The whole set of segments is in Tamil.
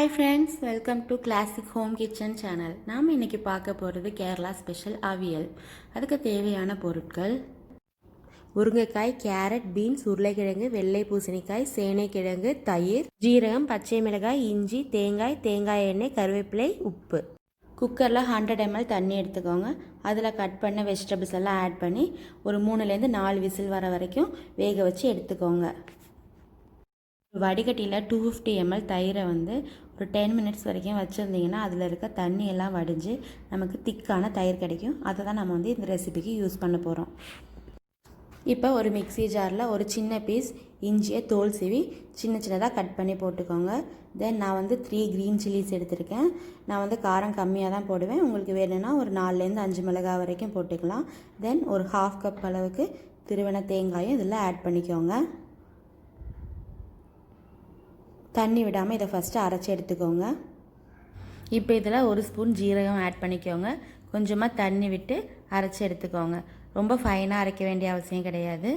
Hi friends, welcome to Classic Home Kitchen channel. நாம் இன்னைக்கு பார்க்க போகிறது கேரளா ஸ்பெஷல் அவியல். அதுக்கு தேவையான பொருட்கள்: முருங்கைக்காய், கேரட், பீன்ஸ், உருளைக்கிழங்கு, வெள்ளை பூசணிக்காய், சேனைக்கிழங்கு, தயிர், ஜீரகம், பச்சை மிளகாய், இஞ்சி, தேங்காய் எண்ணெய், கருவேப்பிலை, உப்பு. குக்கரில் 100 ml தண்ணி எடுத்துக்கோங்க. அதில் கட் பண்ண வெஜிடபிள்ஸ் எல்லாம் ஆட் பண்ணி ஒரு 3லேருந்து 4 விசில் வர வரைக்கும் வேக வச்சு எடுத்துக்கோங்க. வடிகட்டியில் 250 ml தயிரை ஒரு 10 minutes வரைக்கும் வச்சுருந்தீங்கன்னா அதில் இருக்க தண்ணி எல்லாம் வடிஞ்சு நமக்கு திக்கான தயிர் கிடைக்கும். அதை தான் நம்ம இந்த ரெசிபிக்கு யூஸ் பண்ண போகிறோம். இப்போ ஒரு மிக்ஸி ஜாரில் ஒரு சின்ன பீஸ் இஞ்சியை தோல் சீவி சின்னதாக கட் பண்ணி போட்டுக்கோங்க. தென் நான் 3 க்ரீன் சில்லிஸ் எடுத்திருக்கேன். நான் காரம் கம்மியாக தான் போடுவேன். உங்களுக்கு வேணும்னா ஒரு 4லேருந்து 5 மிளகாய் வரைக்கும் போட்டுக்கலாம். தென் ஒரு 1/2 கப் அளவுக்கு திருவன தேங்காயும் இதில் ஆட் பண்ணிக்கோங்க. தண்ணி விடாமல் இதை ஃபஸ்ட்டு அரைச்சி எடுத்துக்கோங்க. இப்போ இதில் ஒரு ஸ்பூன் ஜீரகம் ஆட் பண்ணிக்கோங்க. கொஞ்சமாக தண்ணி விட்டு அரைச்சி எடுத்துக்கோங்க. ரொம்ப ஃபைனாக அரைக்க வேண்டிய அவசியம் கிடையாது.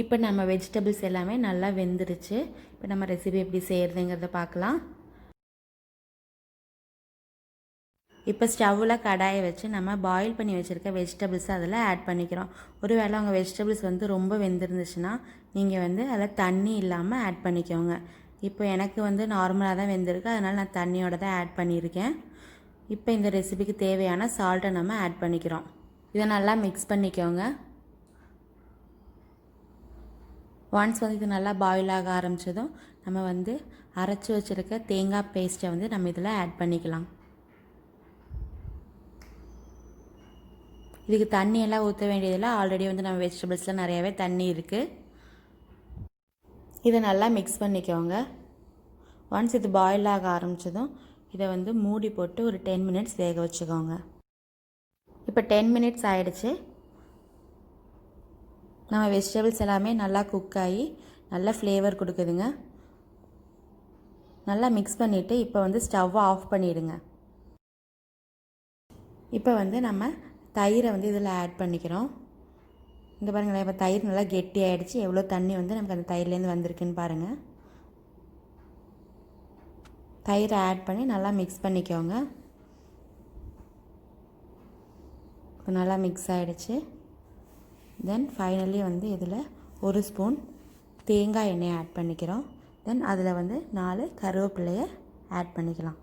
இப்போ நம்ம வெஜிடபிள்ஸ் எல்லாமே நல்லா வெந்துருச்சு. இப்போ நம்ம ரெசிபி எப்படி செய்கிறதுங்கிறத பார்க்கலாம். இப்போ ஸ்டவ்வில் கடாயை வச்சு நம்ம பாயில் பண்ணி வச்சுருக்க வெஜிடபிள்ஸை அதில் ஆட் பண்ணிக்கிறோம். ஒருவேளை உங்கள் வெஜிடபிள்ஸ் ரொம்ப வெந்துருந்துச்சுன்னா நீங்கள் அதில் தண்ணி இல்லாமல் ஆட் பண்ணிக்கோங்க. இப்போ எனக்கு நார்மலாக தான் வெந்திருக்கு, அதனால் நான் தண்ணியோட தான் ஆட் பண்ணியிருக்கேன். இப்போ இந்த ரெசிபிக்கு தேவையான சால்ட்டை நம்ம ஆட் பண்ணிக்கிறோம். இதை நல்லா மிக்ஸ் பண்ணிக்கோங்க. ஒன்ஸ் இது நல்லா பாயில் ஆக ஆரம்பித்ததும் நம்ம அரைச்சி வச்சுருக்க தேங்காய் பேஸ்ட்டை நம்ம இதில் ஆட் பண்ணிக்கலாம். இதுக்கு தண்ணியெல்லாம் ஊற்ற வேண்டியதில்லை. ஆல்ரெடி நம்ம வெஜிடபிள்ஸில் நிறையாவே தண்ணி இருக்குது. இதை நல்லா மிக்ஸ் பண்ணிக்கோங்க. ஒன்ஸ் இது பாயில் ஆக ஆரம்பித்ததும் இதை மூடி போட்டு ஒரு 10 minutes வேக வச்சுக்கோங்க. இப்போ 10 minutes ஆகிடுச்சு. நம்ம வெஜிடபிள்ஸ் எல்லாமே நல்லா குக் ஆகி நல்லா ஃப்ளேவர் கொடுக்குதுங்க. நல்லா மிக்ஸ் பண்ணிவிட்டு இப்போ ஸ்டவ்வை ஆஃப் பண்ணிவிடுங்க. இப்போ நம்ம தயிரை இதில் ஆட் பண்ணிக்கிறோம். இந்த பாருங்களேன், இப்போ தயிர் நல்லா கெட்டி ஆகிடுச்சு. எவ்வளோ தண்ணி நமக்கு அந்த தயிர்லேருந்து வந்திருக்குன்னு பாருங்கள். தயிரை ஆட் பண்ணி நல்லா மிக்ஸ் பண்ணிக்கோங்க. இப்போ நல்லா மிக்ஸ் ஆகிடுச்சு. தென் ஃபைனலி இதில் ஒரு ஸ்பூன் தேங்காய் எண்ணெயை ஆட் பண்ணிக்கிறோம். தென் அதில் 4 கருவேப்பிலையை ஆட் பண்ணிக்கலாம்.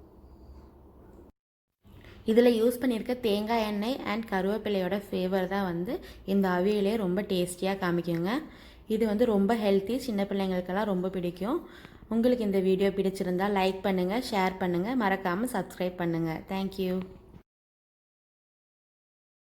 இதில் யூஸ் பண்ணியிருக்க தேங்காய் எண்ணெய் அண்ட் கருவேப்பிலையோட ஃப்ளேவர் தான் இந்த அவியலே ரொம்ப டேஸ்டியாக காமிக்குங்க. இது ரொம்ப ஹெல்த்தி, சின்ன பிள்ளைங்களுக்கெல்லாம் ரொம்ப பிடிக்கும். உங்களுக்கு இந்த வீடியோ பிடிச்சிருந்தால் லைக் பண்ணுங்கள், ஷேர் பண்ணுங்கள், மறக்காமல் சப்ஸ்கிரைப் பண்ணுங்கள். தேங்க்யூ.